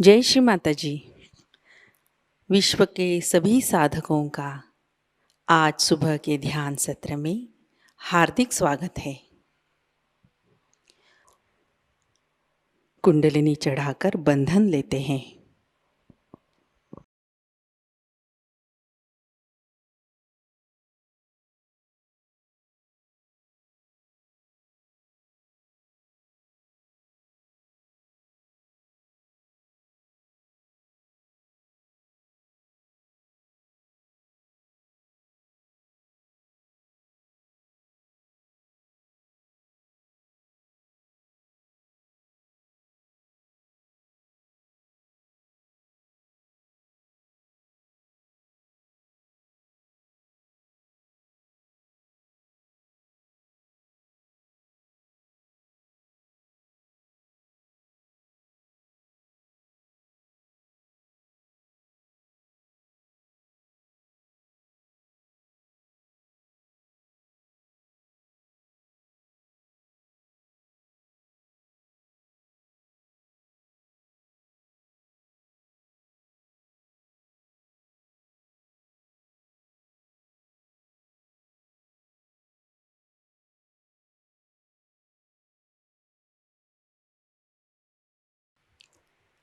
जय श्री माताजी। विश्व के सभी साधकों का आज सुबह के ध्यान सत्र में हार्दिक स्वागत है। कुंडलिनी चढ़ाकर बंधन लेते हैं।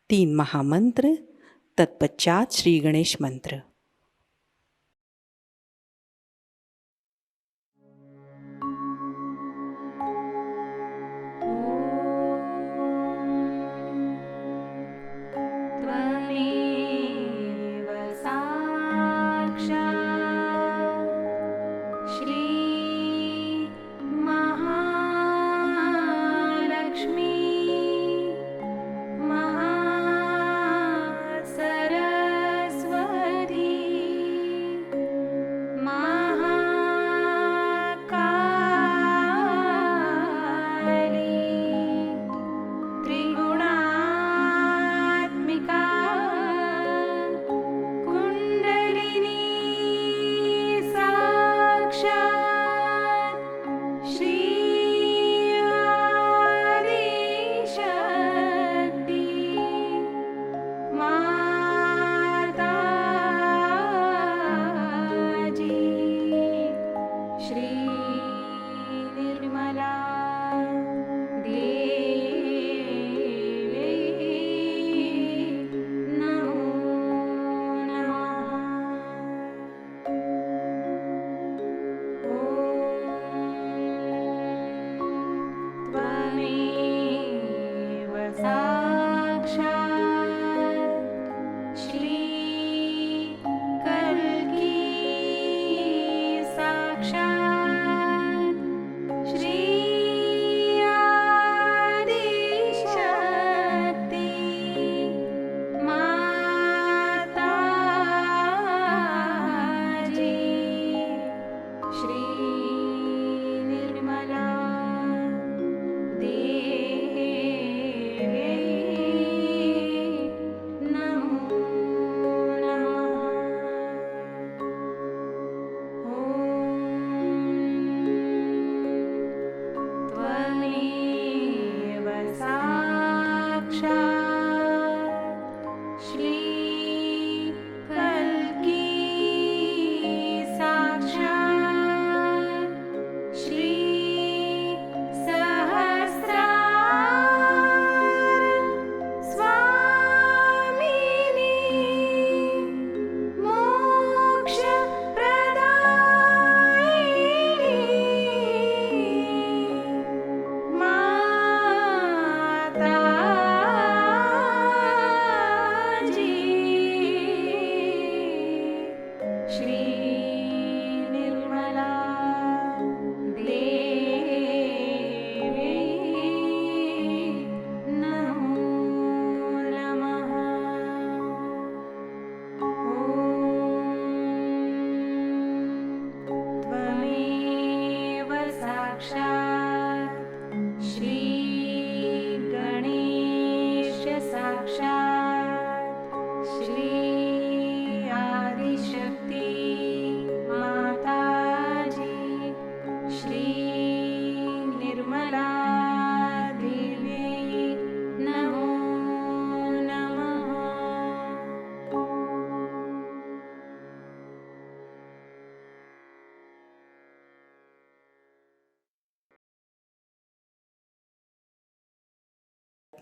तीन महामंत्र, तत्पश्चात श्री गणेश मंत्र।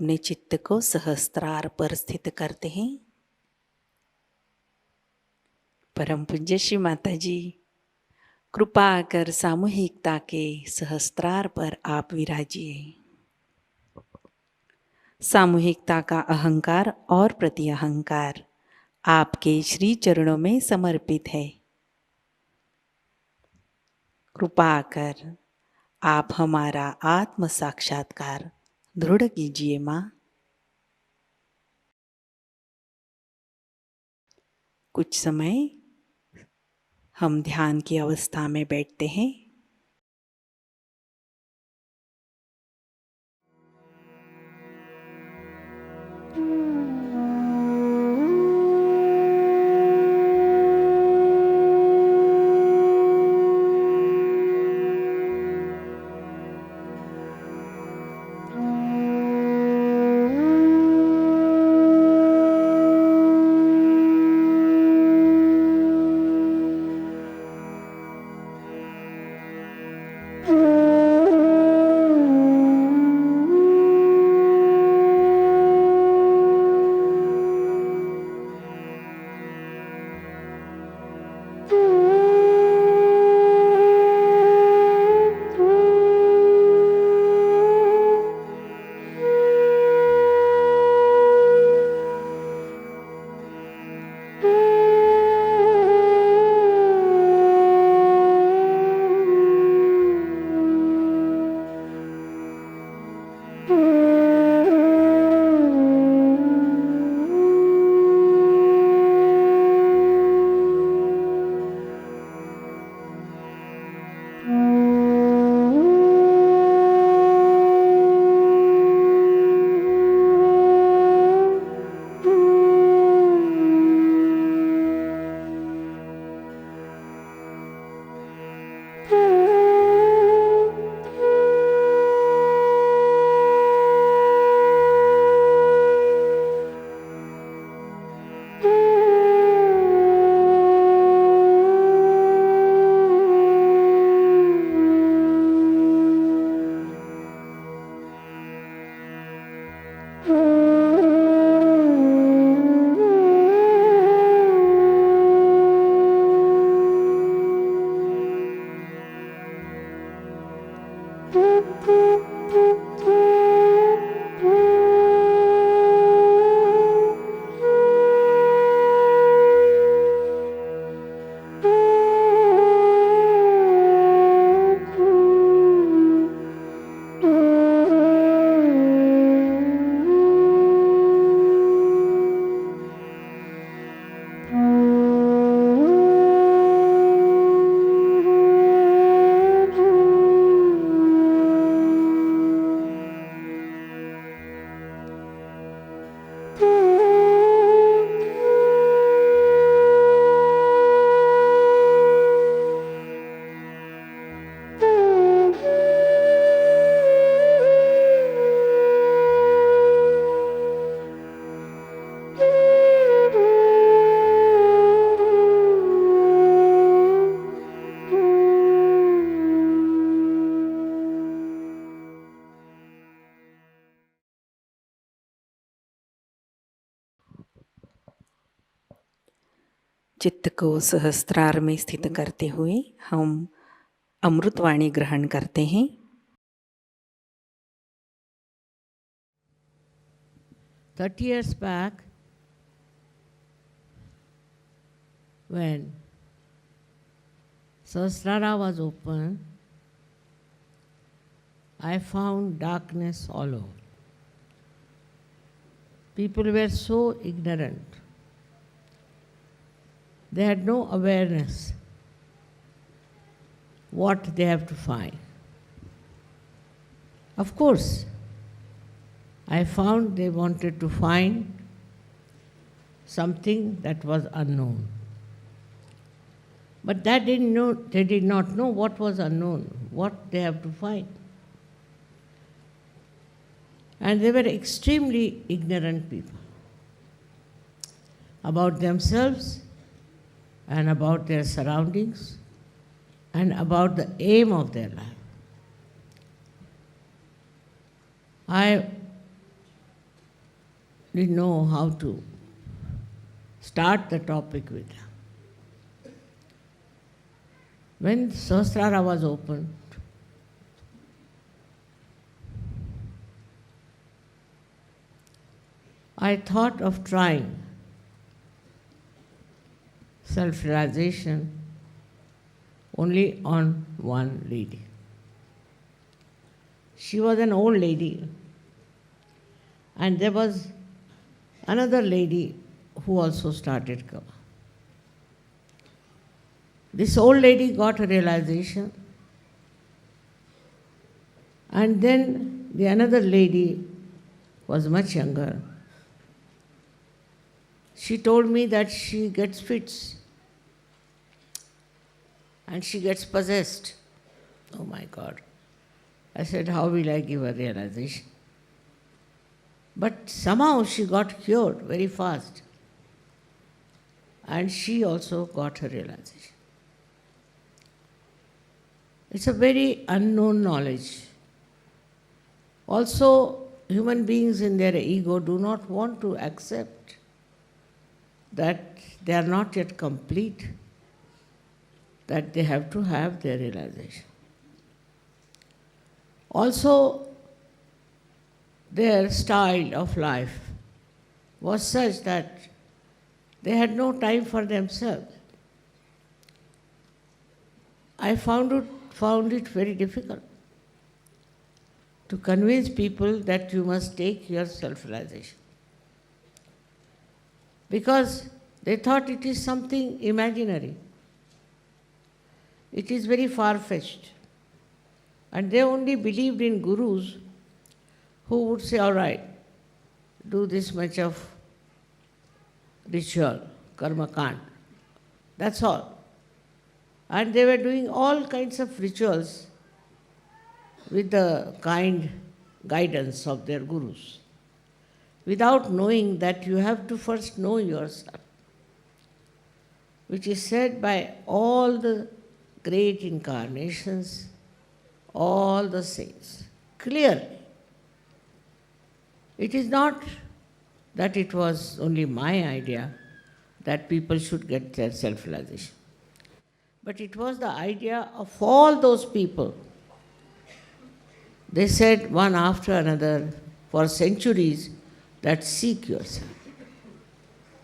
अपने चित्त को सहस्त्रार पर स्थित करते हैं। परम पूज्य श्री माताजी, कृपा कर सामूहिकता के सहस्त्रार पर आप विराजिए। सामूहिकता का अहंकार और प्रति अहंकार आपके श्री चरणों में समर्पित है। कृपा कर आप हमारा आत्म साक्षात्कार दृढ़ कीजिए माँ। कुछ समय हम ध्यान की अवस्था में बैठते हैं। चित्त को सहस्त्रार में स्थित करते हुए हम अमृतवाणी ग्रहण करते हैं। 30 years back, when Sahasrara was open, I found darkness all over. People were so ignorant. They had no awareness what they have to find. Of course, I found they wanted to find something that was unknown. But they did not know what was unknown, what they have to find. And they were extremely ignorant people about themselves and about their surroundings and about the aim of their life. I didn't know how to start the topic with. When Sahasrara was opened, I thought of trying self-realization only on one lady. She was an old lady, and there was another lady who also started Kava. This old lady got a realization, and then the another lady was much younger. She told me that she gets fits and she gets possessed. Oh my God. I said, how will I give her realization? But somehow she got cured very fast. And she also got her realization. It's a very unknown knowledge. Also, human beings in their ego do not want to accept that they are not yet complete, that they have to have their realization. Also, their style of life was such that they had no time for themselves. I found it very difficult to convince people that you must take your self-realization, because they thought it is something imaginary. It is very far-fetched. And they only believed in gurus who would say, all right, do this much of ritual, karma kand. That's all. And they were doing all kinds of rituals with the kind guidance of their gurus, without knowing that you have to first know yourself, which is said by all the great incarnations, all the saints, clearly. It is not that it was only my idea that people should get their self-realization, but it was the idea of all those people. They said one after another for centuries that seek yourself.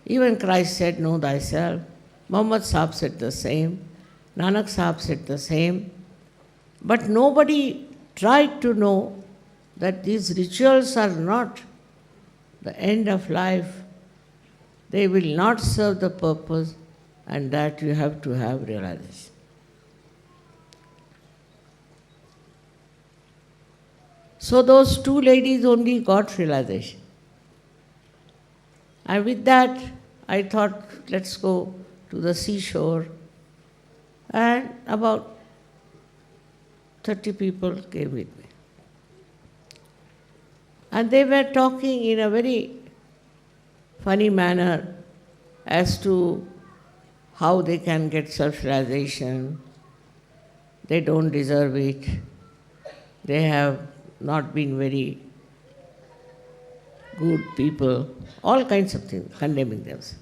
Even Christ said, know thyself. Muhammad Sahib said the same. Nanak Sahib said the same. But nobody tried to know that these rituals are not the end of life. They will not serve the purpose, and that you have to have realization. So those two ladies only got realization. And with that, I thought, let's go to the seashore. And about 30 people came with me. And they were talking in a very funny manner as to how they can get self-realization. They don't deserve it. They have not been very good people, all kinds of things, condemning themselves.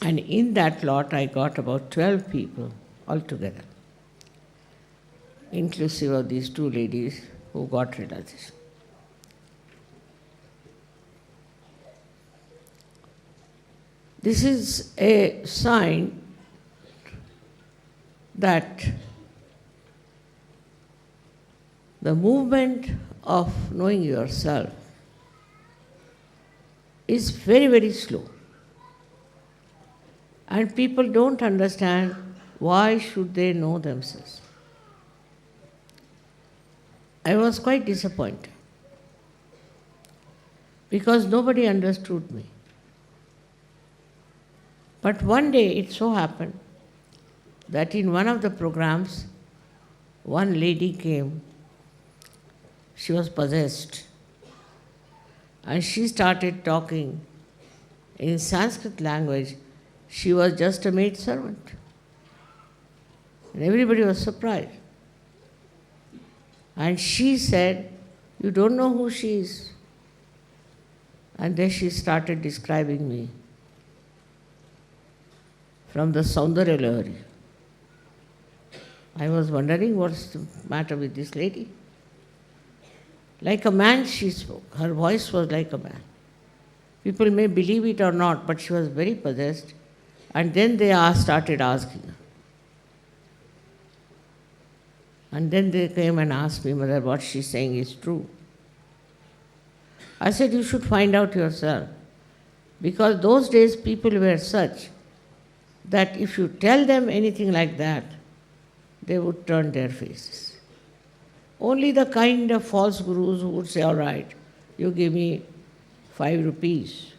And in that lot, I got about 12 people altogether, inclusive of these two ladies who got realization. This is a sign that the movement of knowing yourself is very, very slow. And people don't understand why should they know themselves. I was quite disappointed because nobody understood me. But one day it so happened that in one of the programs, one lady came. She was possessed. And she started talking in Sanskrit language. She was just a maid servant. And everybody was surprised. And she said, you don't know who she is. And then she started describing me from the Saundarya Lahari. I was wondering what's the matter with this lady. Like a man she spoke. Her voice was like a man. People may believe it or not, but she was very possessed. And then they started asking her. And then they came and asked me whether what she's saying is true. I said, you should find out yourself. Because those days people were such that if you tell them anything like that, they would turn their faces. Only the kind of false gurus who would say, all right, you give me 5 rupees.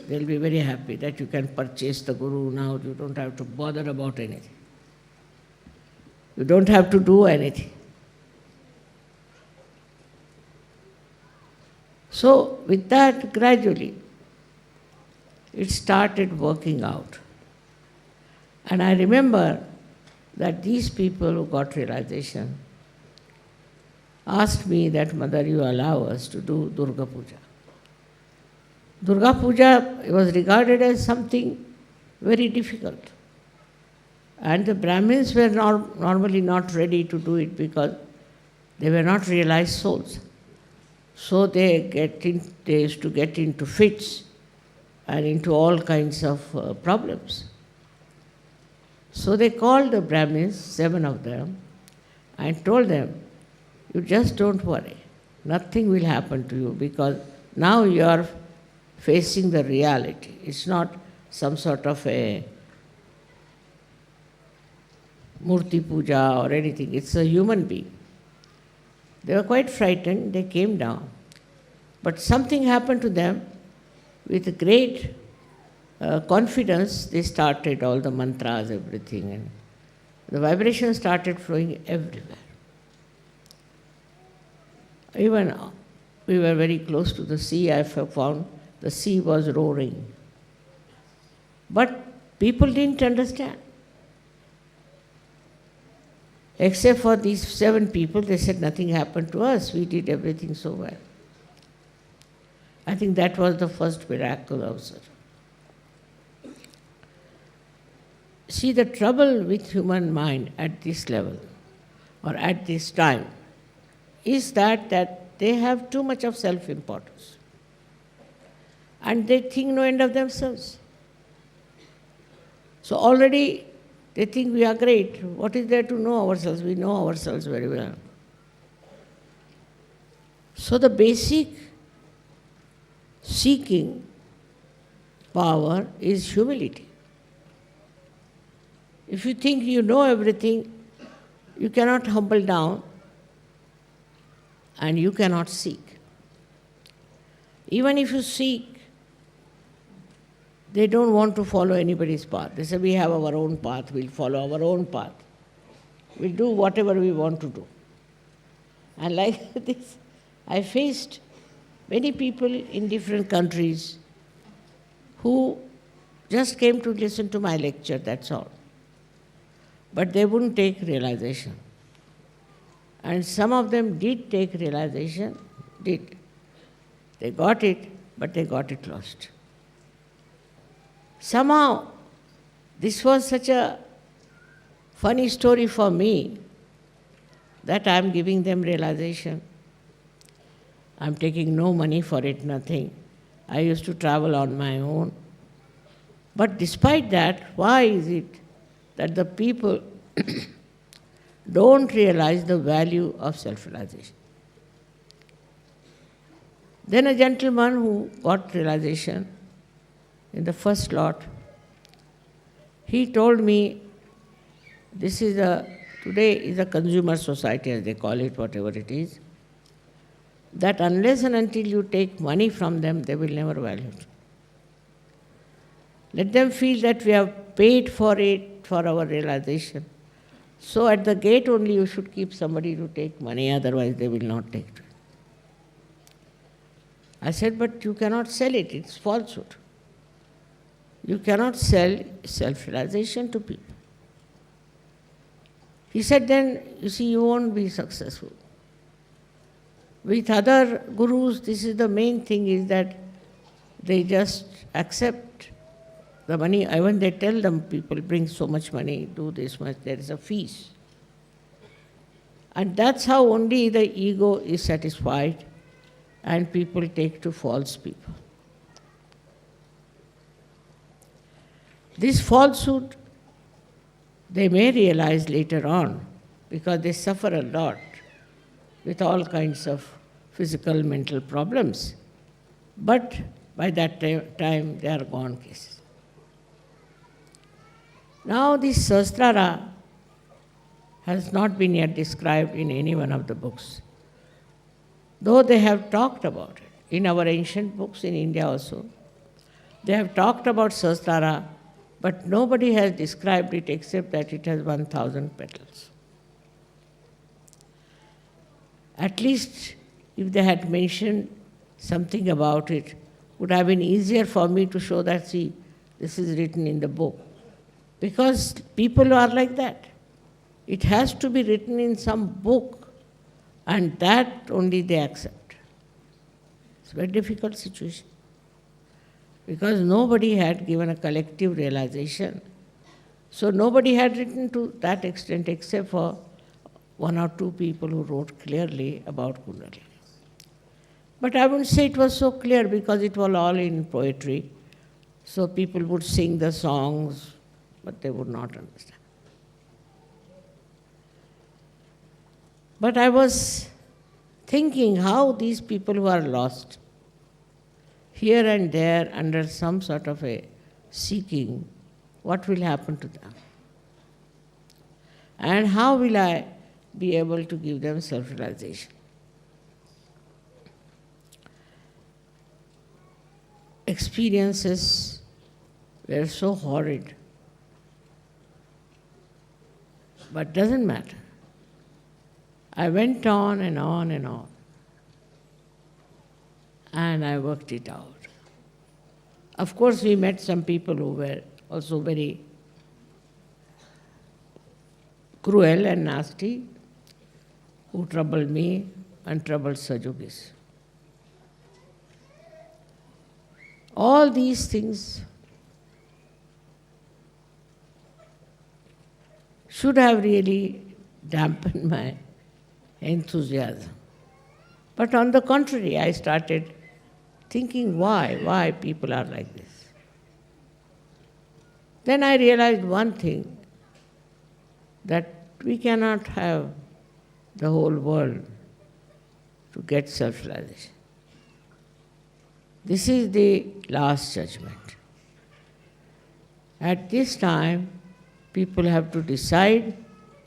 They'll be very happy that you can purchase the guru now. You don't have to bother about anything. You don't have to do anything. So with that, gradually, it started working out. And I remember that these people who got realization asked me that, Mother, you allow us to do Durga Puja. Durga Puja was regarded as something very difficult. And the Brahmins were normally not ready to do it because they were not realized souls. So they used to get into fits and into all kinds of problems. So they called the Brahmins, 7 of them, and told them, you just don't worry. Nothing will happen to you because now you are facing the reality. It's not some sort of a Murti Puja or anything. It's a human being. They were quite frightened. They came down. But something happened to them. With great confidence, they started all the mantras, everything. And the vibration started flowing everywhere. Even we were very close to the sea. I found the sea was roaring. But people didn't understand. Except for these 7 people, they said nothing happened to us. We did everything so well. I think that was the first miracle also. See, the trouble with human mind at this level or at this time is that they have too much of self-importance. And they think no end of themselves. So already they think we are great. What is there to know ourselves? We know ourselves very well. So the basic seeking power is humility. If you think you know everything, you cannot humble down and you cannot seek. Even if you seek, they don't want to follow anybody's path. They say, we have our own path, we'll follow our own path. We'll do whatever we want to do. And like this, I faced many people in different countries who just came to listen to my lecture, that's all. But they wouldn't take realization. And some of them did take realization, did. They got it, but they got it lost. Somehow, this was such a funny story for me that I am giving them realization. I am taking no money for it, nothing. I used to travel on my own. But despite that, why is it that the people don't realize the value of self-realization? Then a gentleman who got realization in the first lot, he told me, today is a consumer society, as they call it, whatever it is, that unless and until you take money from them, they will never value it. Let them feel that we have paid for it, for our realization. So at the gate only you should keep somebody to take money, otherwise they will not take it. I said, but you cannot sell it, it's falsehood. You cannot sell self-realization to people. He said, then, you see, you won't be successful. With other gurus, this is the main thing, is that they just accept the money. Even they tell them, people bring so much money, do this much, there is a fees. And that's how only the ego is satisfied and people take to false people. This falsehood, they may realize later on because they suffer a lot with all kinds of physical, mental problems. But by that time, they are gone cases. Now this Sahasrara has not been yet described in any one of the books, though they have talked about it. In our ancient books in India also, they have talked about Sahasrara, but nobody has described it except that it has 1,000 petals. At least if they had mentioned something about it, would have been easier for me to show that, see, this is written in the book. Because people are like that. It has to be written in some book, and that only they accept. It's a very difficult situation. Because nobody had given a collective realization. So nobody had written to that extent except for one or two people who wrote clearly about Kundalini. But I wouldn't say it was so clear because it was all in poetry. So people would sing the songs, but they would not understand. But I was thinking how these people who are lost, here and there under some sort of a seeking, what will happen to them? And how will I be able to give them self-realization? Experiences were so horrid, but doesn't matter. I went on and on and on, and I worked it out. Of course, we met some people who were also very cruel and nasty, who troubled me and troubled Sahajogis. All these things should have really dampened my enthusiasm. But on the contrary, I started thinking why people are like this. Then I realized one thing, that we cannot have the whole world to get self-realization. This is the last judgment. At this time, people have to decide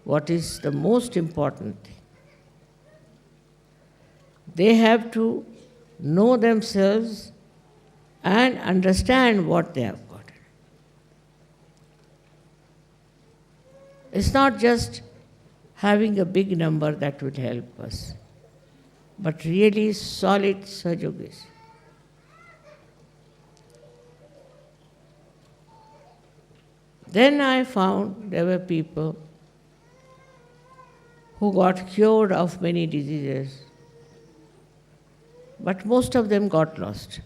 what is the most important thing. They have to know themselves and understand what they have got. It's not just having a big number that will help us, but really solid Sahajogis. Then I found there were people who got cured of many diseases, but most of them got lost.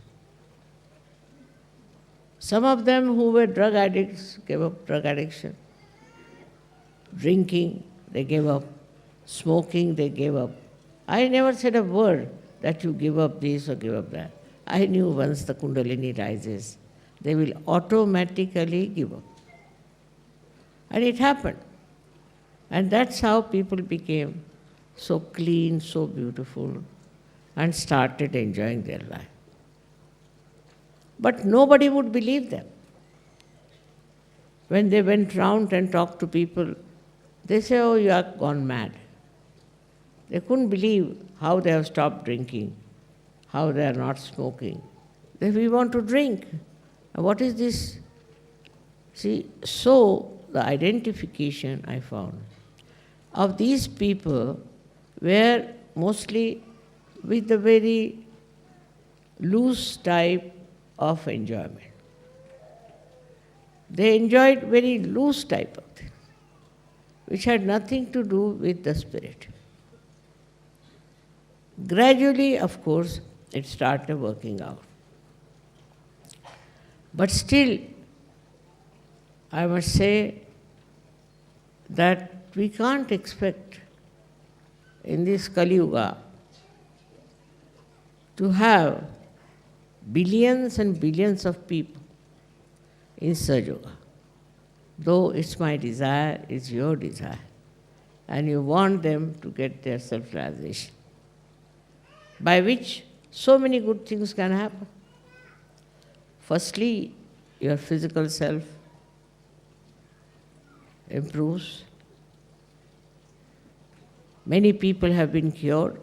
Some of them who were drug addicts gave up drug addiction. Drinking, they gave up. Smoking, they gave up. I never said a word that you give up this or give up that. I knew once the Kundalini rises, they will automatically give up. And it happened. And that's how people became so clean, so beautiful, and started enjoying their life. But nobody would believe them. When they went round and talked to people, they say, oh, you are gone mad. They couldn't believe how they have stopped drinking, how they are not smoking. They say, we want to drink. And what is this? See, so the identification I found of these people were mostly with a very loose type of enjoyment. They enjoyed very loose type of thing, which had nothing to do with the spirit. Gradually, of course, it started working out. But still, I must say that we can't expect in this Kali Yuga to have billions and billions of people in Sahajayoga. Though it's my desire, it's your desire, and you want them to get their self-realization, by which so many good things can happen. Firstly, your physical self improves. Many people have been cured.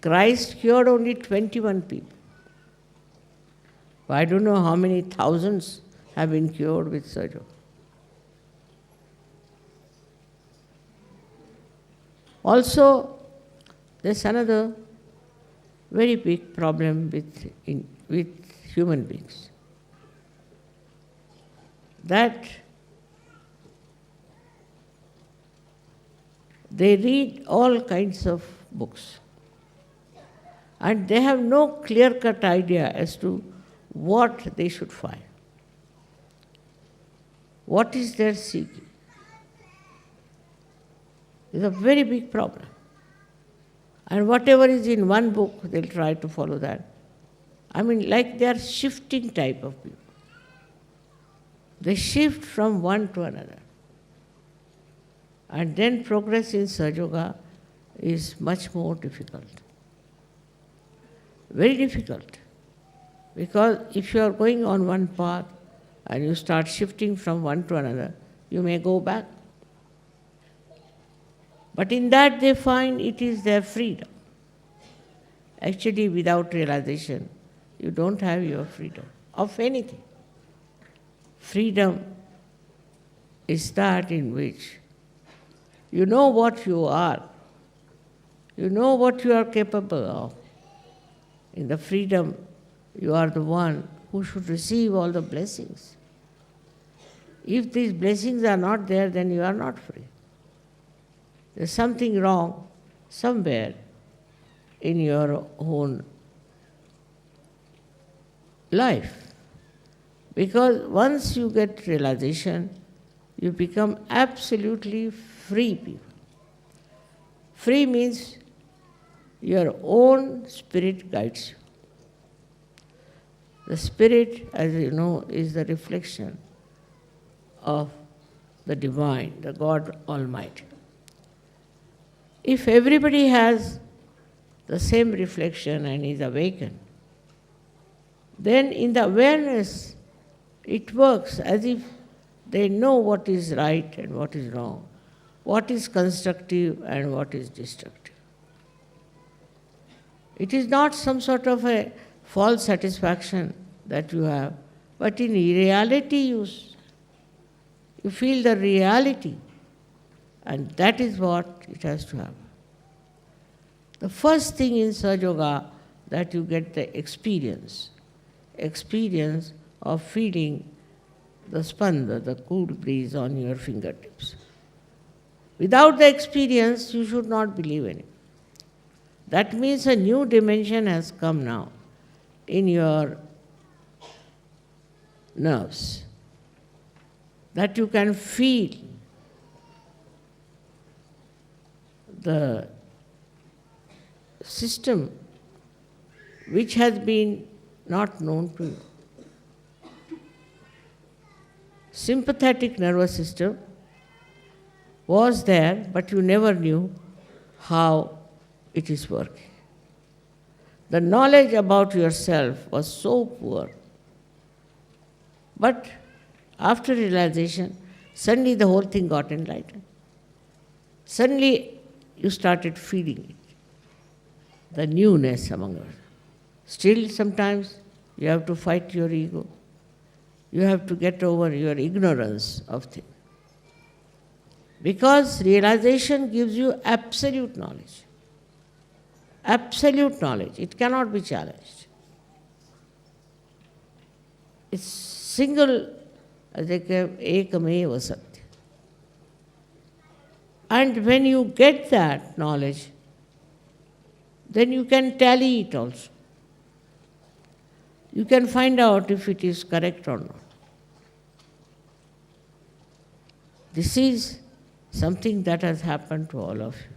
Christ cured only 21 people. I don't know how many thousands have been cured with Sahaja. Also, there's another very big problem with human beings. That they read all kinds of books and they have no clear-cut idea as to what they should find. What is their seeking? It's a very big problem. And whatever is in one book, they'll try to follow that. I mean, like they are shifting type of people. They shift from one to another. And then progress in Sahajayoga is much more difficult. Very difficult. Because if you are going on one path and you start shifting from one to another, you may go back. But in that they find it is their freedom. Actually, without realization, you don't have your freedom of anything. Freedom is that in which you know what you are. You know what you are capable of. In the freedom, you are the one who should receive all the blessings. If these blessings are not there, then you are not free. There's something wrong somewhere in your own life. Because once you get realization, you become absolutely free people. Free means your own spirit guides you. The spirit, as you know, is the reflection of the divine, the God Almighty. If everybody has the same reflection and is awakened, then in the awareness, it works as if they know what is right and what is wrong, what is constructive and what is destructive. It is not some sort of a false satisfaction that you have, but in reality you feel the reality, and that is what it has to happen. The first thing in Sahajayoga that you get the experience of feeling the spanda, the cool breeze on your fingertips. Without the experience, you should not believe in it. That means a new dimension has come now in your nerves, that you can feel the system which has been not known to you. Sympathetic nervous system was there, but you never knew how it is working. The knowledge about yourself was so poor. But after realization, suddenly the whole thing got enlightened. Suddenly you started feeling it, the newness among us. Still sometimes you have to fight your ego. You have to get over your ignorance of things. Because realization gives you absolute knowledge. Absolute knowledge. It cannot be challenged. It's single, ekameva satya. And when you get that knowledge, then you can tally it also. you can find out if it is correct or not. This is something that has happened to all of you.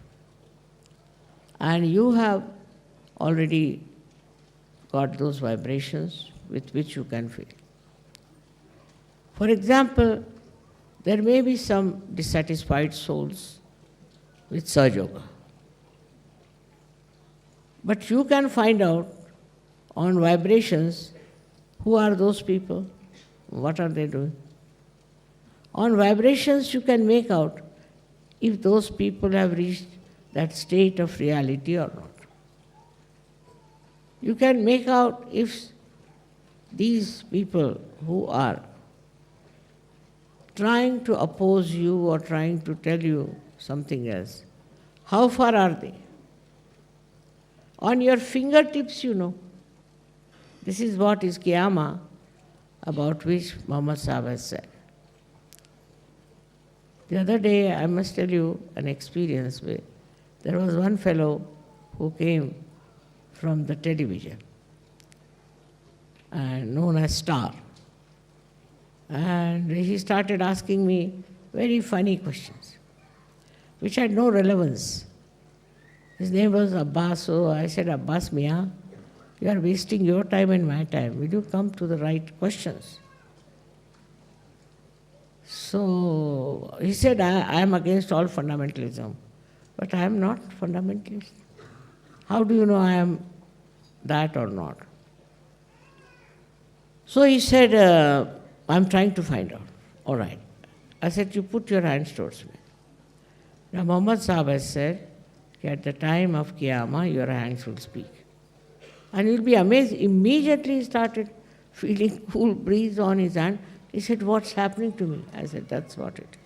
And you have already got those vibrations with which you can feel. For example, there may be some dissatisfied souls with Sahajayoga. But you can find out on vibrations who are those people, what are they doing. On vibrations you can make out if those people have reached that state of reality or not. You can make out if these people who are trying to oppose you or trying to tell you something else, how far are they? On your fingertips you know. This is what is Qiyamah, about which Muhammad Sahib has said. The other day, I must tell you an experience where there was one fellow who came from the television, and known as Star. And he started asking me very funny questions, which had no relevance. His name was Abbas, so I said, Abbas Mia, you are wasting your time and my time. Will you come to the right questions? So he said, I am against all fundamentalism. But I am not fundamentalist. How do you know I am that or not? So he said, I am trying to find out. All right. I said, you put your hands towards me. Now Muhammad Sahib has said, at the time of Qiyamah, your hands will speak. And you'll be amazed. Immediately he started feeling cool breeze on his hand. He said, what's happening to me? I said, that's what it is.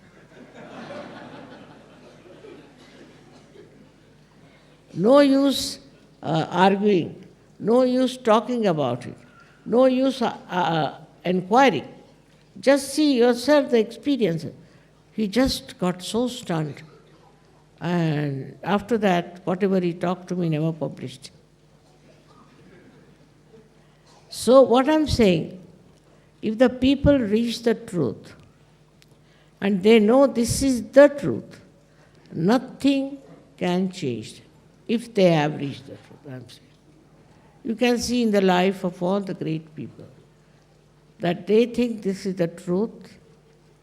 No use arguing, no use talking about it, no use inquiring. Just see yourself the experience. He just got so stunned. And after that, whatever he talked to me never published. So what I'm saying, if the people reach the truth, and they know this is the truth, nothing can change if they have reached the truth, I'm saying. You can see in the life of all the great people that they think this is the truth,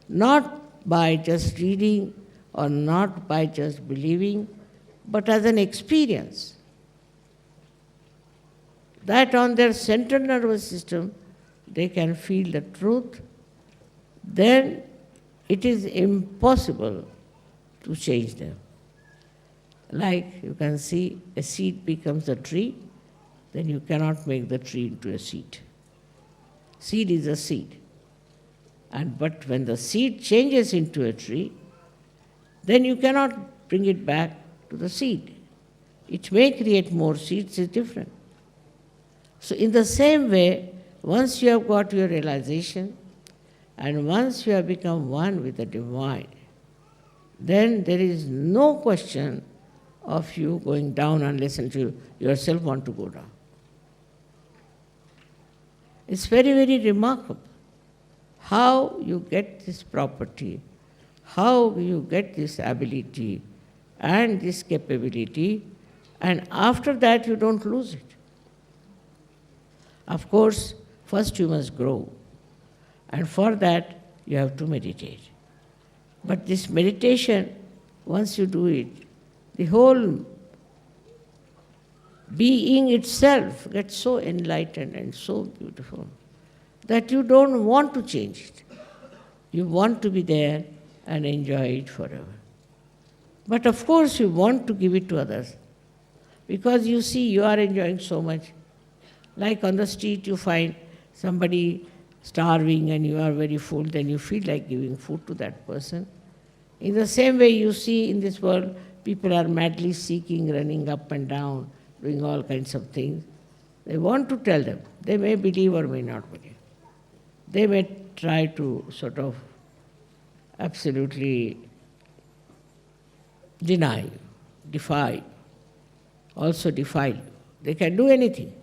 not by just reading or not by just believing, but as an experience. That on their central nervous system, they can feel the truth, then it is impossible to change them. Like you can see a seed becomes a tree, then you cannot make the tree into a seed. Seed is a seed. But when the seed changes into a tree, then you cannot bring it back to the seed. It may create more seeds, it's different. So in the same way, once you have got your realization, and once you have become one with the divine, then there is no question of you going down unless you yourself want to go down. It's very, very remarkable how you get this property, how you get this ability and this capability, and after that you don't lose it. Of course, first you must grow, and for that you have to meditate. But this meditation, once you do it, the whole being itself gets so enlightened and so beautiful that you don't want to change it. You want to be there and enjoy it forever. But of course you want to give it to others, because you see you are enjoying so much. Like on the street you find somebody starving and you are very full, then you feel like giving food to that person. In the same way you see in this world, people are madly seeking, running up and down, doing all kinds of things. They want to tell them. They may believe or may not believe. They may try to sort of absolutely deny you, defy you, also defile you. They can do anything.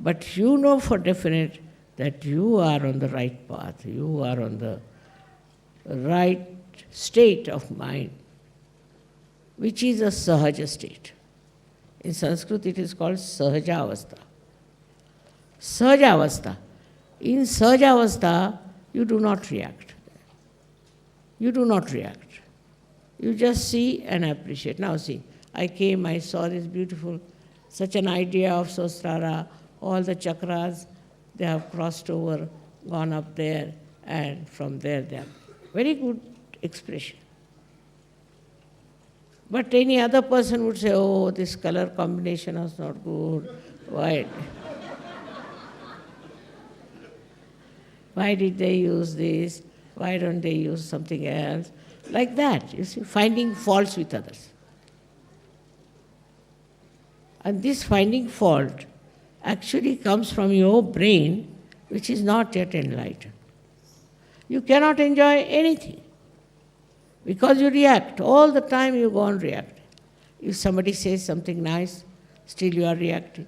But you know for definite that you are on the right path, you are on the right state of mind, which is a Sahaja state. In Sanskrit it is called Sahajavastha. Sahajavastha. In Sahajavastha, you do not react. You do not react. You just see and appreciate. Now see, I came, I saw this beautiful, such an idea of Sahasrara, all the chakras, they have crossed over, gone up there, and from there they have. Very good expression. But any other person would say, oh, this color combination is not good. Why did they use this? Why don't they use something else? Like that, you see, finding faults with others. And this finding fault actually comes from your brain, which is not yet enlightened. You cannot enjoy anything because you react. All the time you go on reacting. If somebody says something nice, still you are reacting.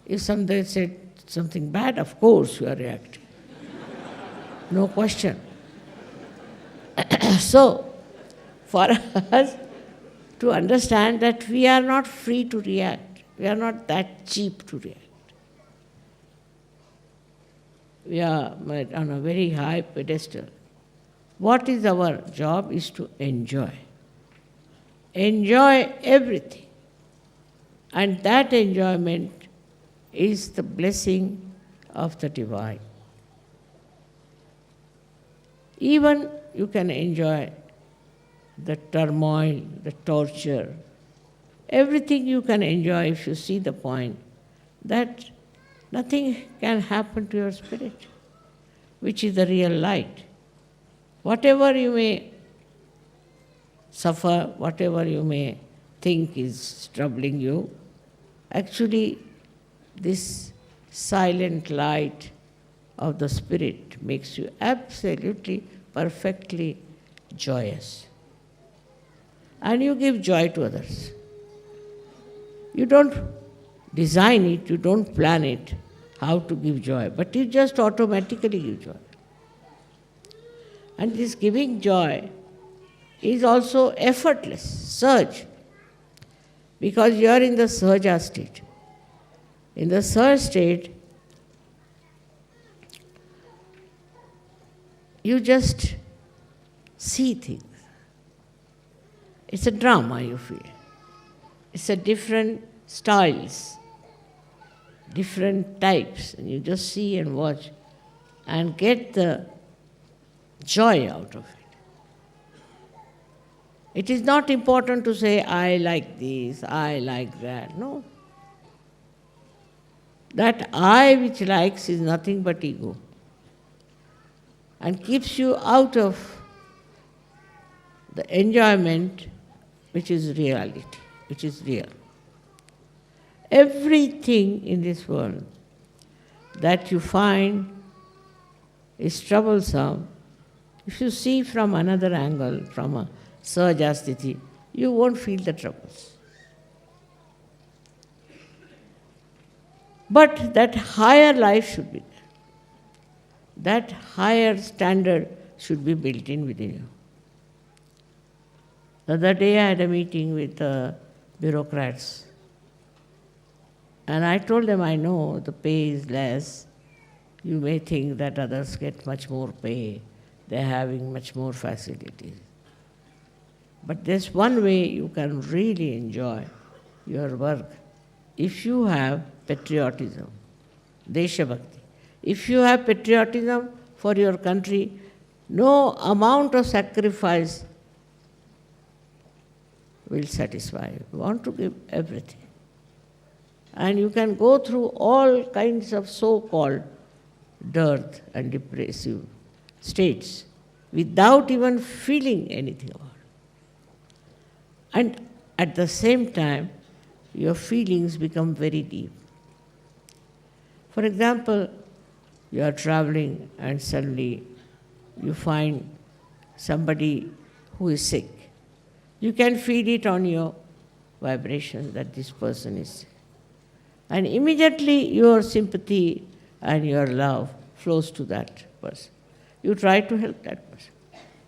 If somebody said something bad, of course you are reacting. No question. So, for us to understand that we are not free to react, we are not that cheap to react. We are on a very high pedestal. What is our job is to enjoy. Enjoy everything. And that enjoyment is the blessing of the divine. Even you can enjoy the turmoil, the torture, everything you can enjoy if you see the point that nothing can happen to your spirit, which is the real light. Whatever you may suffer, whatever you may think is troubling you, actually this silent light of the spirit makes you absolutely, perfectly joyous. And you give joy to others. You don't design it, you don't plan it, how to give joy, but you just automatically give joy. And this giving joy is also effortless, surge, because you are in the Sahaja state. In the Sahaja state, you just see things. It's a drama, you feel. It's a different styles, different types, and you just see and watch and get the joy out of it. It is not important to say, I like this, I like that. No. That I which likes is nothing but ego and keeps you out of the enjoyment which is reality, which is real. Everything in this world that you find is troublesome, if you see from another angle, from a Sahajasthiti, you won't feel the troubles. But that higher life should be there. That higher standard should be built in within you. The other day I had a meeting with bureaucrats. And I told them, I know the pay is less. You may think that others get much more pay. They're having much more facilities. But there's one way you can really enjoy your work. If you have patriotism, Desha Bhakti, if you have patriotism for your country, no amount of sacrifice will satisfy you. You want to give everything. And you can go through all kinds of so-called dearth and depressive states without even feeling anything about it. And at the same time, your feelings become very deep. For example, you are traveling and suddenly you find somebody who is sick. You can feel it on your vibrations that this person is sick. And immediately your sympathy and your love flows to that person. You try to help that person.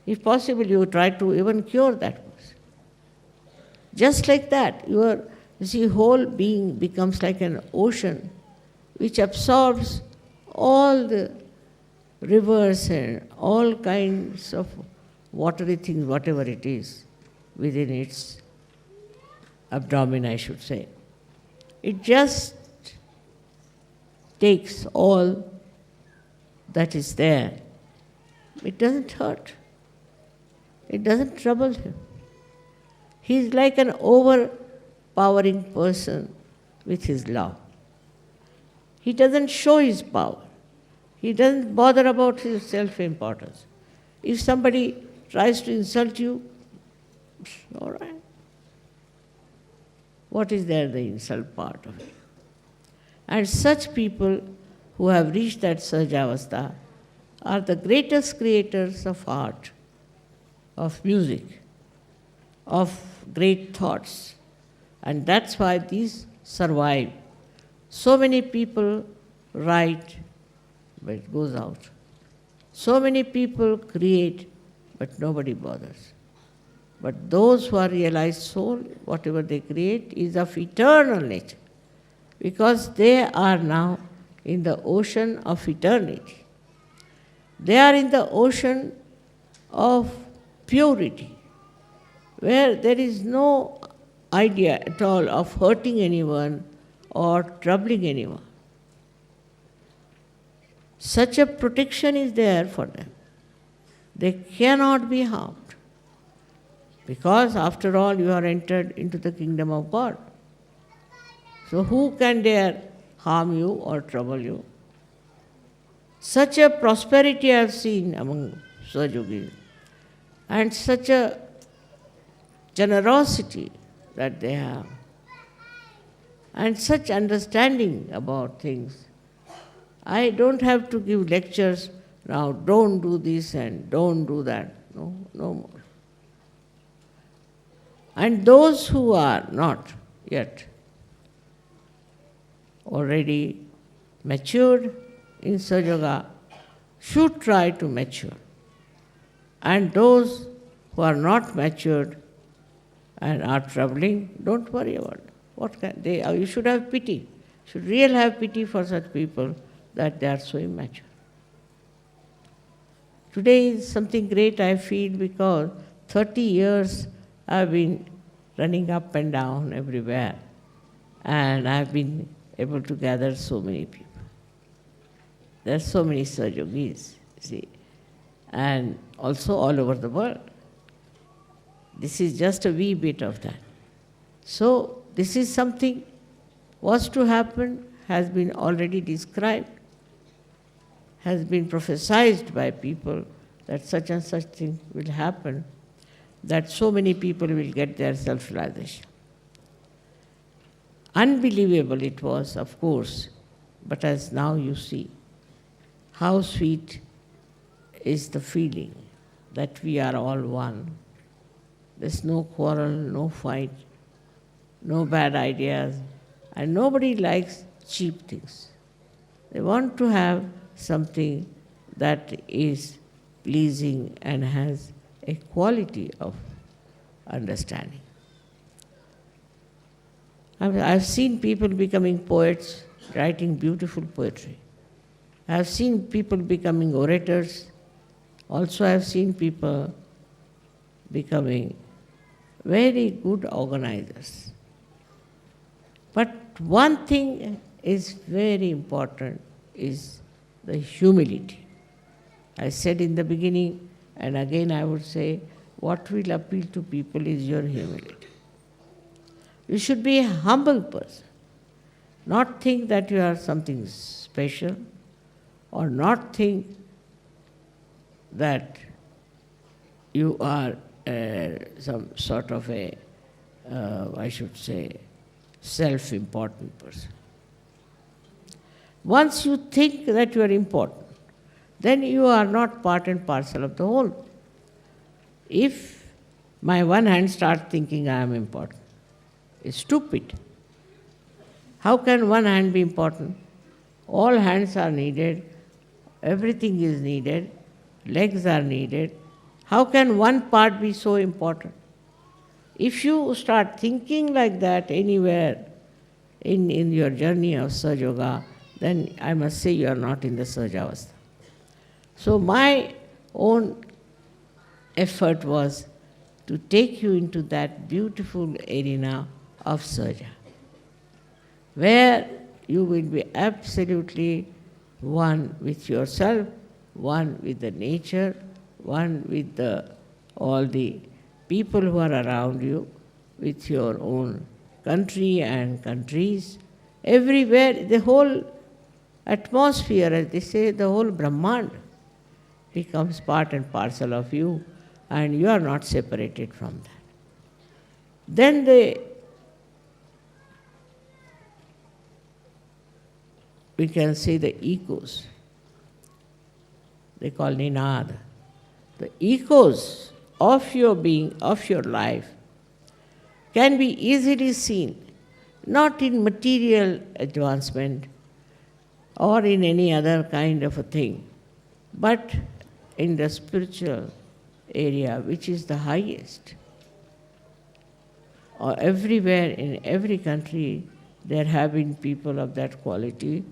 If possible, you try to even cure that person. Just like that, your whole being becomes like an ocean which absorbs all the rivers and all kinds of watery things, whatever it is, within its abdomen, I should say. It just takes all that is there. It doesn't hurt. It doesn't trouble him. He is like an overpowering person with his love. He doesn't show his power. He doesn't bother about his self-importance. If somebody tries to insult you, all right. What is there, the insult part of it? And such people who have reached that Sahajavastha are the greatest creators of art, of music, of great thoughts. And that's why these survive. So many people write, but it goes out. So many people create, but nobody bothers. But those who are realized soul, whatever they create is of eternal nature, because they are now in the ocean of eternity. They are in the ocean of purity, where there is no idea at all of hurting anyone or troubling anyone. Such a protection is there for them. They cannot be harmed. Because after all, you are entered into the kingdom of God. So who can dare harm you or trouble you? Such a prosperity I have seen among Sahajogis, and such a generosity that they have, and such understanding about things. I don't have to give lectures now, don't do this and don't do that. No, no more. And those who are not yet already matured in Sahajayoga should try to mature. And those who are not matured and are troubling, don't worry about it. What can they? You should have pity. You should really have pity for such people that they are so immature. Today is something great I feel, because 30 years I've been running up and down everywhere, and I've been able to gather so many people. There are so many Sahajogis, see, and also all over the world. This is just a wee bit of that. So this is something was to happen, has been already described, has been prophesied by people that such and such thing will happen, that so many people will get their self-realization. Unbelievable it was, of course, but as now you see, how sweet is the feeling that we are all one. There's no quarrel, no fight, no bad ideas, and nobody likes cheap things. They want to have something that is pleasing and has a quality of understanding. I've seen people becoming poets, writing beautiful poetry. I've seen people becoming orators. Also, I've seen people becoming very good organizers. But one thing is very important, is the humility. I said in the beginning, and again I would say, what will appeal to people is your humility. You should be a humble person, not think that you are something special, or not think that you are some sort of a, I should say, self-important person. Once you think that you are important, then you are not part and parcel of the whole. If my one hand starts thinking I am important, it's stupid. How can one hand be important? All hands are needed, everything is needed, legs are needed. How can one part be so important? If you start thinking like that anywhere in your journey of Sahajayoga, then I must say you are not in the Sahajavastha. So my own effort was to take you into that beautiful arena of Sahaja, where you will be absolutely one with yourself, one with the nature, one with all the people who are around you, with your own country and countries. Everywhere, the whole atmosphere, as they say, the whole Brahmand becomes part and parcel of you, and you are not separated from that. Then we can say the echoes. They call Ninad. The echoes of your being, of your life, can be easily seen, not in material advancement or in any other kind of a thing, but in the spiritual area, which is the highest. Or everywhere, in every country, there have been people of that quality,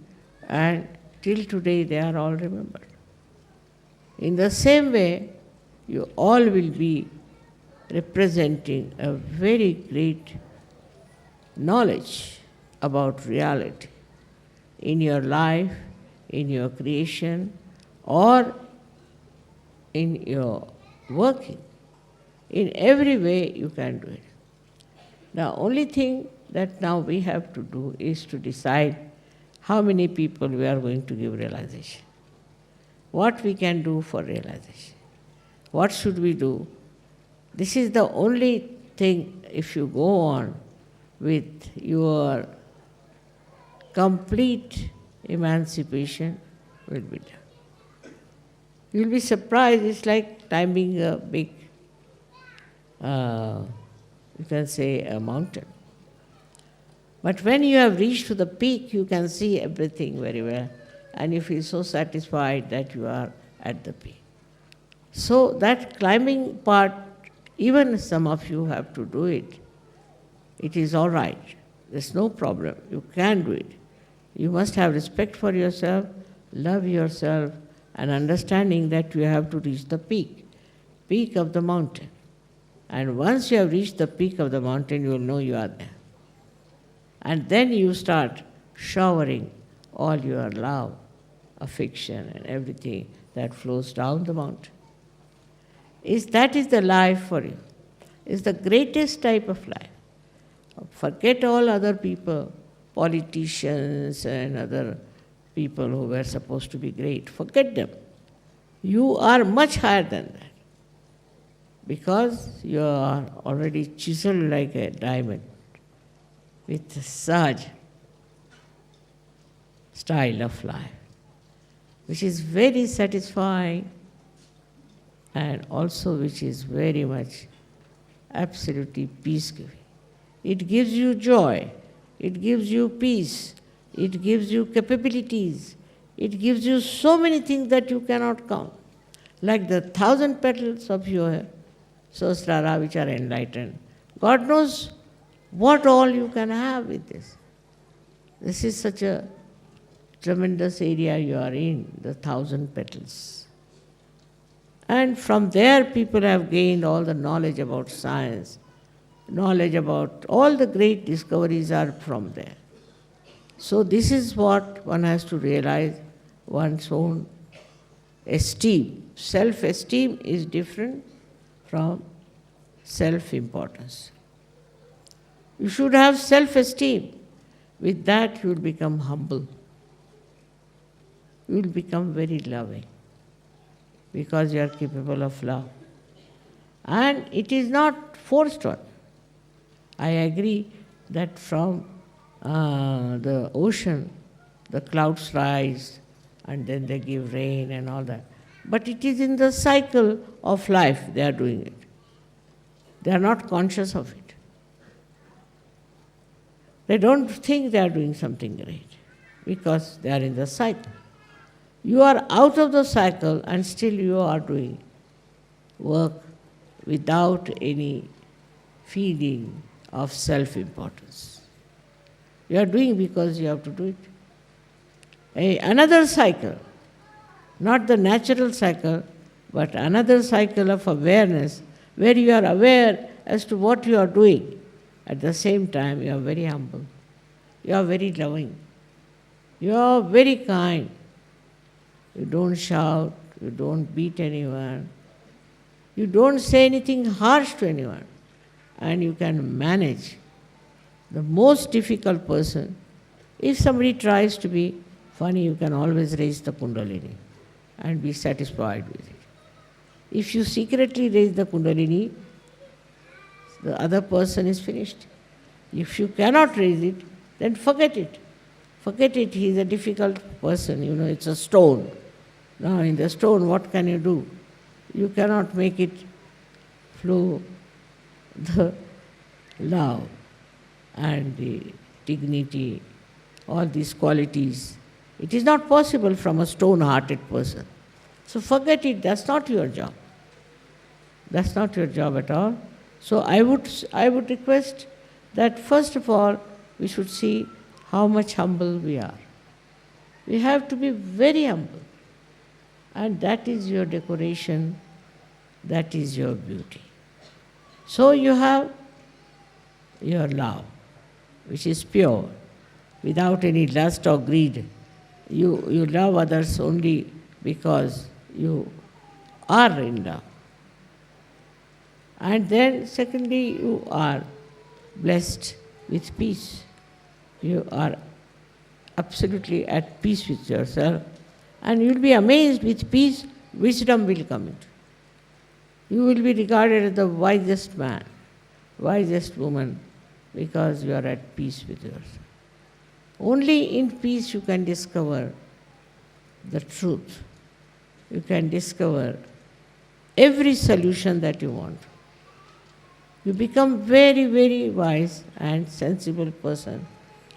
and till today they are all remembered. In the same way, you all will be representing a very great knowledge about reality in your life, in your creation, or in your working. In every way you can do it. The only thing that now we have to do is to decide how many people we are going to give realization. What we can do for realization. What should we do? This is the only thing, if you go on with your complete emancipation, will be done. You'll be surprised, it's like climbing a big, you can say, a mountain. But when you have reached to the peak, you can see everything very well, and you feel so satisfied that you are at the peak. So that climbing part, even some of you have to do it. It is all right. There's no problem. You can do it. You must have respect for yourself, love yourself, and understanding that you have to reach the peak of the mountain. And once you have reached the peak of the mountain, you will know you are there. And then you start showering all your love, affection, and everything that flows down the mountain. That is the life for you. It's the greatest type of life. Forget all other people, politicians and other people who were supposed to be great. Forget them. You are much higher than that, because you are already chiseled like a diamond with Sahaja style of life, which is very satisfying and also which is very much absolutely peace-giving. It gives you joy, it gives you peace, it gives you capabilities, it gives you so many things that you cannot count, like the 1,000 petals of your Sahasrara which are enlightened. God knows what all you can have with this. This is such a tremendous area you are in, the 1,000 petals. And from there people have gained all the knowledge about science, knowledge about all the great discoveries are from there. So this is what one has to realize, one's own esteem. Self-esteem is different from self-importance. You should have self-esteem. With that you will become humble. You will become very loving, because you are capable of love. And it is not forced on. I agree that from the ocean, the clouds rise and then they give rain and all that. But it is in the cycle of life they are doing it. They are not conscious of it. They don't think they are doing something great because they are in the cycle. You are out of the cycle and still you are doing work without any feeling of self-importance. You are doing because you have to do it. Another cycle, not the natural cycle, but another cycle of awareness where you are aware as to what you are doing. At the same time, you are very humble. You are very loving. You are very kind. You don't shout. You don't beat anyone. You don't say anything harsh to anyone. And you can manage the most difficult person. If somebody tries to be funny, you can always raise the Kundalini and be satisfied with it. If you secretly raise the Kundalini, the other person is finished. If you cannot raise it, then forget it. Forget it, he is a difficult person, it's a stone. Now in the stone, what can you do? You cannot make it flow the love and the dignity, all these qualities. It is not possible from a stone-hearted person. So forget it, that's not your job. That's not your job at all. So I would request that first of all, we should see how much humble we are. We have to be very humble. And that is your decoration, that is your beauty. So you have your love, which is pure, without any lust or greed. You love others only because you are in love. And then secondly, you are blessed with peace. You are absolutely at peace with yourself. And you will be amazed with peace, wisdom will come into. You will be regarded as the wisest man, wisest woman, because you are at peace with yourself. Only in peace you can discover the truth. You can discover every solution that you want. You become very, very wise and sensible person,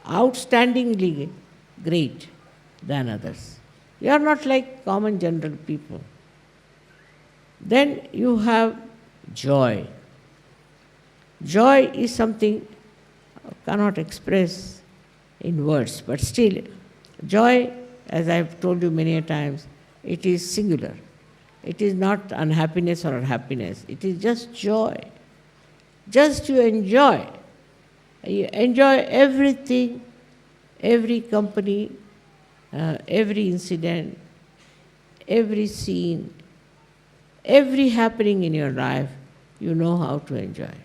outstandingly great than others. You are not like common general people. Then you have joy. Joy is something I cannot express in words, but still, joy, as I have told you many a times, it is singular. It is not unhappiness or happiness. It is just joy. Just you enjoy. You enjoy everything, every company, every incident, every scene, every happening in your life, you know how to enjoy it.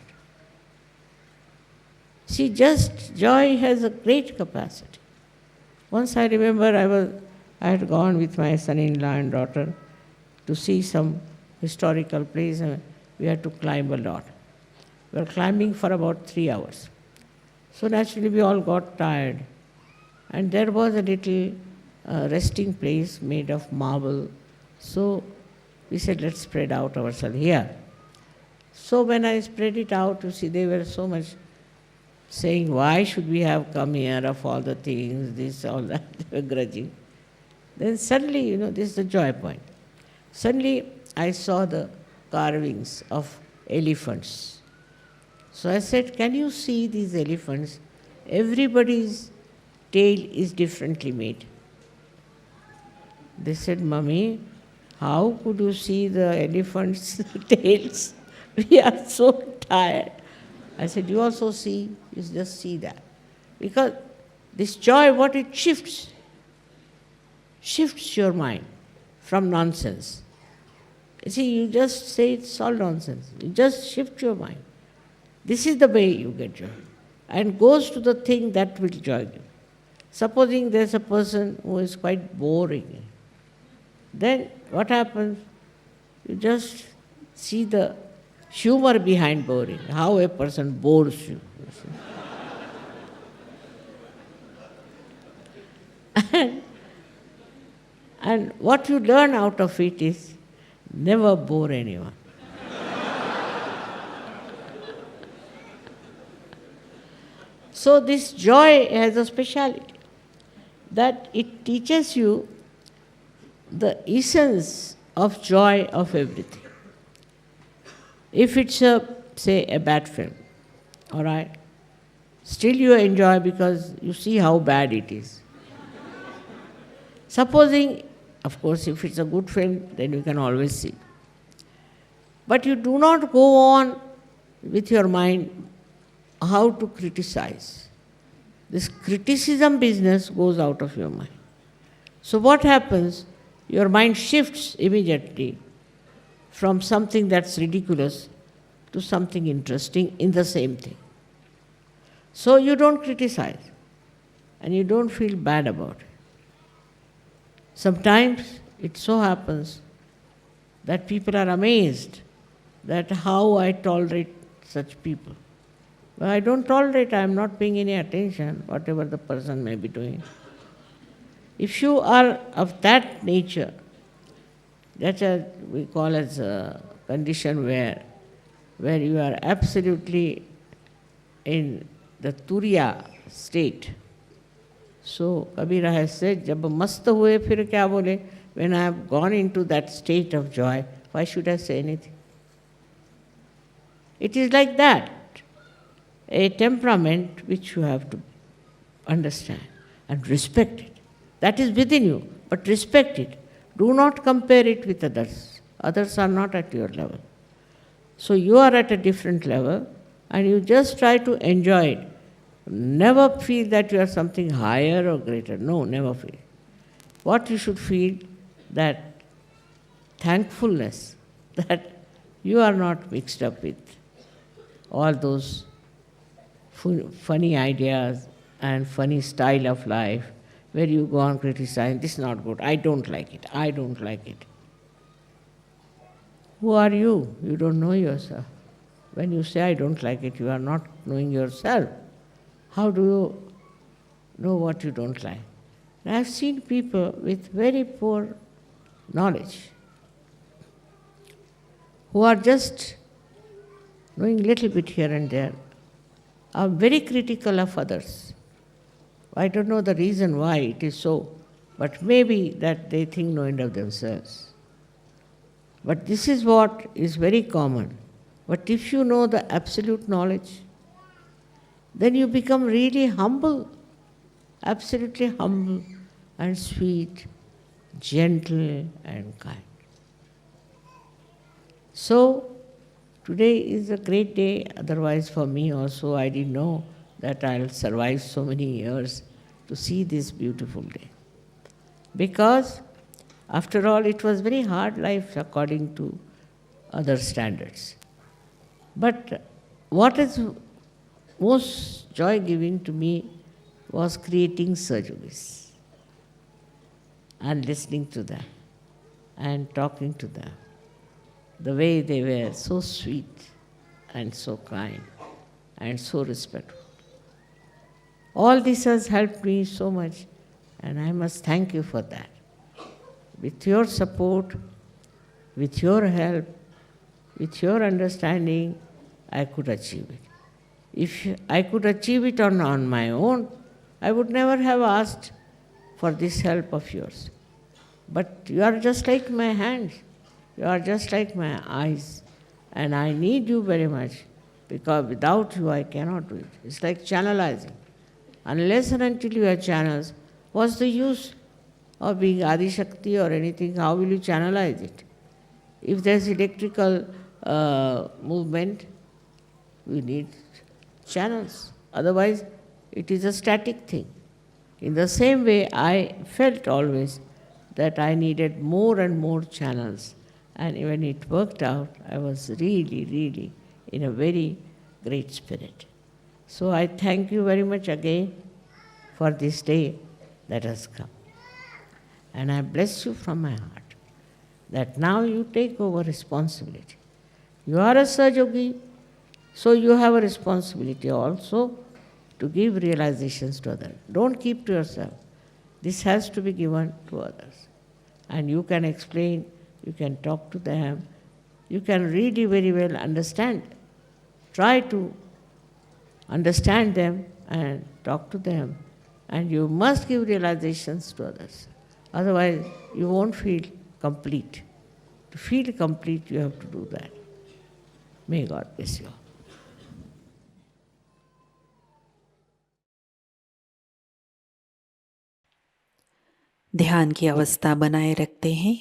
See, just joy has a great capacity. Once I remember I had gone with my son-in-law and daughter to see some historical place, and we had to climb a lot. We were climbing for about 3 hours. So naturally we all got tired. And there was a little resting place made of marble. So we said, let's spread out ourselves here. So when I spread it out, you see, they were so much saying, why should we have come here of all the things, this, all that, they were grudging. Then suddenly, this is the joy point. Suddenly I saw the carvings of elephants. So I said, can you see these elephants? Everybody's tail is differently made. They said, Mummy, how could you see the elephants' tails? We are so tired. I said, you also see, you just see that. Because this joy, what it shifts your mind from nonsense. You see, you just say it's all nonsense. You just shift your mind. This is the way you get joy. And goes to the thing that will joy you. Supposing there's a person who is quite boring, then what happens? You just see the humor behind boring, how a person bores you. And what you learn out of it is never bore anyone. So this joy has a speciality, that it teaches you the essence of joy of everything. If it's say a bad film, all right, still you enjoy because you see how bad it is. Supposing, of course, if it's a good film, then you can always see. But you do not go on with your mind how to criticize. This criticism business goes out of your mind. So what happens? Your mind shifts immediately from something that's ridiculous to something interesting in the same thing. So you don't criticize and you don't feel bad about it. Sometimes it so happens that people are amazed that how I tolerate such people. Well, I don't tolerate, I am not paying any attention, whatever the person may be doing. If you are of that nature, that's what we call as a condition where you are absolutely in the Turiya state. So Kabira has said, "Jab mast hue phir kya bole?" When I have gone into that state of joy, why should I say anything? It is like that, a temperament which you have to understand and respect it. That is within you, but respect it. Do not compare it with others. Others are not at your level. So you are at a different level and you just try to enjoy it. Never feel that you are something higher or greater. No, never feel. What you should feel, that thankfulness that you are not mixed up with all those funny ideas and funny style of life where you go on criticizing, this is not good, I don't like it, I don't like it. Who are you? You don't know yourself. When you say I don't like it, you are not knowing yourself. How do you know what you don't like? And I have seen people with very poor knowledge who are just knowing little bit here and there, are very critical of others. I don't know the reason why it is so, but maybe that they think no end of themselves. But this is what is very common. But if you know the absolute knowledge, then you become really humble, absolutely humble and sweet, gentle and kind. So, today is a great day, otherwise for me also I didn't know that I'll survive so many years to see this beautiful day. Because after all it was very hard life according to other standards. But what is most joy-giving to me was creating Sahajayogis and listening to them and talking to them. The way they were so sweet and so kind and so respectful. All this has helped me so much, and I must thank you for that. With your support, with your help, with your understanding, I could achieve it. If I could achieve it on my own, I would never have asked for this help of yours. But you are just like my hands. You are just like my eyes, and I need you very much, because without you I cannot do it. It's like channelizing. Unless and until you have channels, what's the use of being Adi Shakti or anything? How will you channelize it? If there's electrical movement, we need channels. Otherwise, it is a static thing. In the same way, I felt always that I needed more and more channels. And when it worked out, I was really, really in a very great spirit. So I thank you very much again for this day that has come. And I bless you from my heart that now you take over responsibility. You are a Sahajayogi, so you have a responsibility also to give realizations to others. Don't keep to yourself. This has to be given to others. And you can explain, you can talk to them, you can really very well understand. Try to understand them and talk to them. And you must give realizations to others. Otherwise, you won't feel complete. To feel complete, you have to do that. May God bless you all. ध्यान की अवस्था बनाए रखते हैं।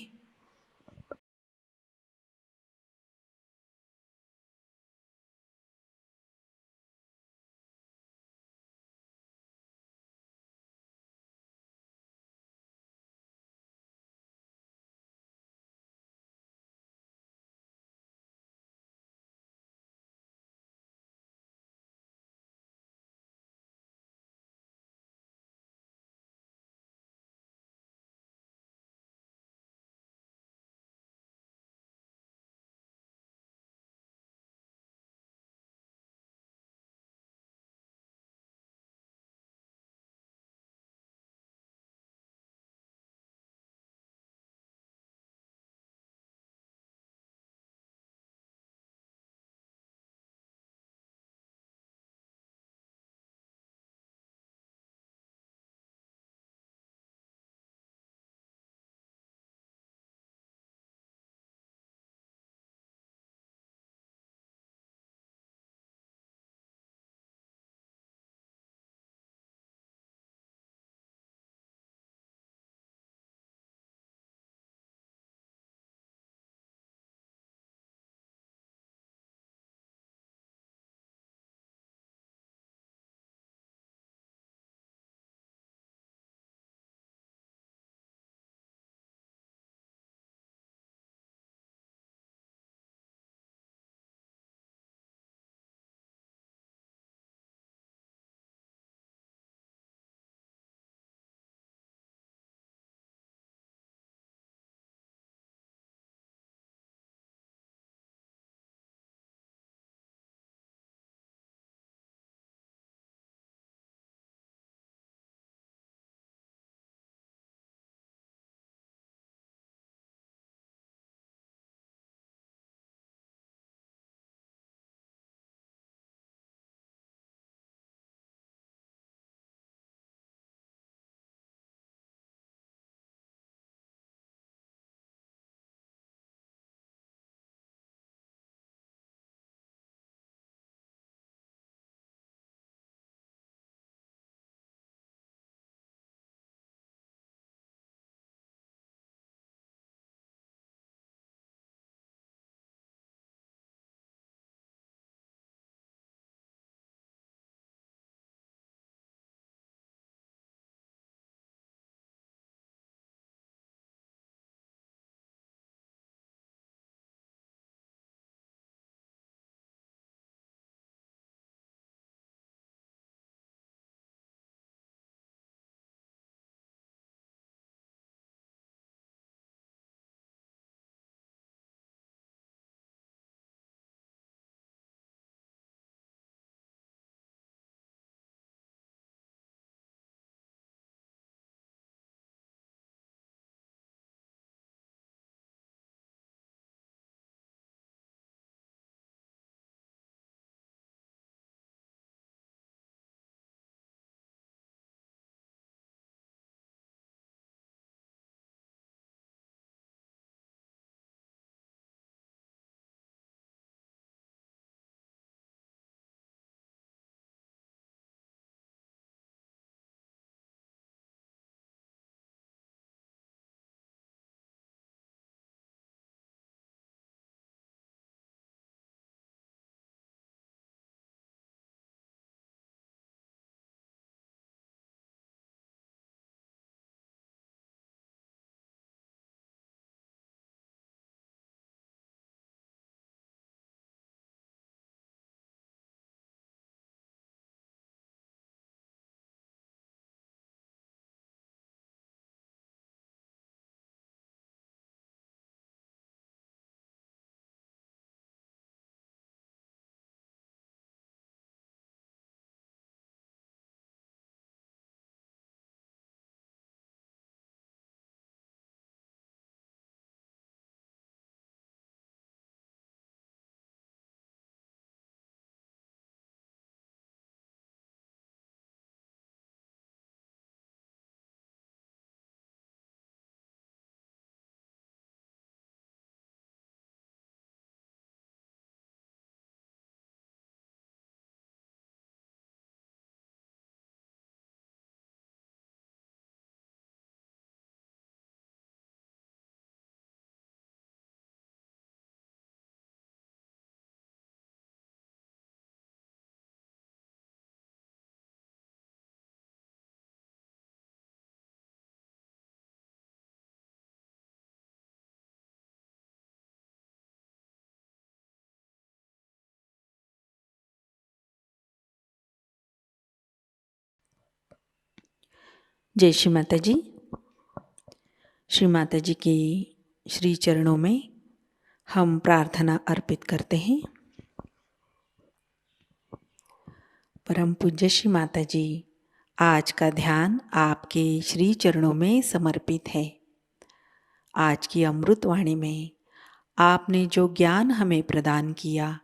जय श्री माता जी। श्री माता जी के श्री चरणों में हम प्रार्थना अर्पित करते हैं। परम पूज्य श्री माता जी, आज का ध्यान आपके श्री चरणों में समर्पित है। आज की अमृत वाणी में आपने जो ज्ञान हमें प्रदान किया,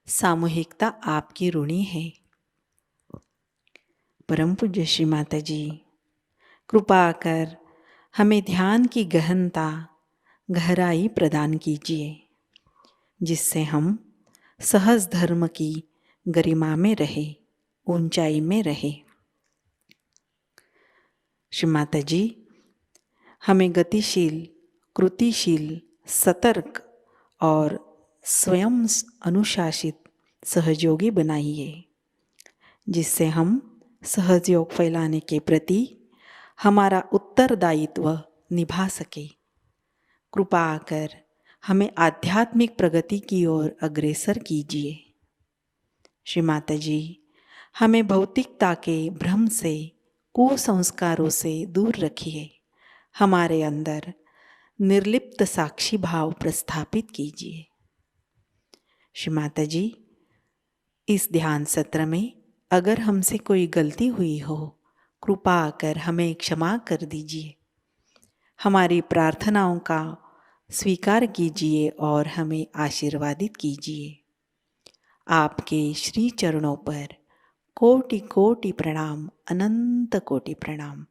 सामूहिकता आपकी ऋणी है। परम पूज्य श्री माता जी, कृपा कर हमें ध्यान की गहनता, गहराई प्रदान कीजिए, जिससे हम सहज धर्म की गरिमा में रहे, ऊंचाई में रहे। श्री माता जी, हमें गतिशील, कृतिशील, सतर्क और स्वयं अनुशासित सहयोगी बनाइए, जिससे हम सहयोग फैलाने के प्रति हमारा उत्तरदायित्व निभा सके। कृपा कर हमें आध्यात्मिक प्रगति की ओर अग्रसर कीजिए। श्री माता जी, हमें भौतिकता के भ्रम से, कुसंस्कारों से दूर रखिए। हमारे अंदर निर्लिप्त साक्षी भाव प्रस्थापित कीजिए। श्री माता जी, इस ध्यान सत्र में अगर हमसे कोई गलती हुई हो, कृपा कर हमें क्षमा कर दीजिए। हमारी प्रार्थनाओं का स्वीकार कीजिए और हमें आशीर्वादित कीजिए। आपके श्री चरणों पर कोटि कोटि प्रणाम, अनंत कोटि प्रणाम।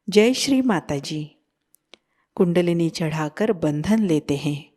जय श्री माता जी। कुंडलिनी चढ़ाकर बंधन लेते हैं।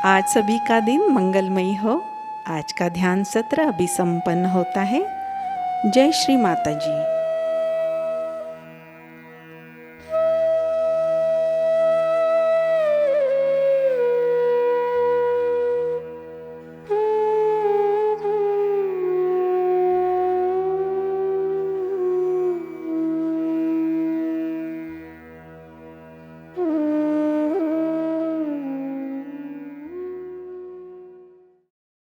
आज सभी का दिन मंगलमयी हो। आज का ध्यान सत्र अभी संपन्न होता है। जय श्री माता जी।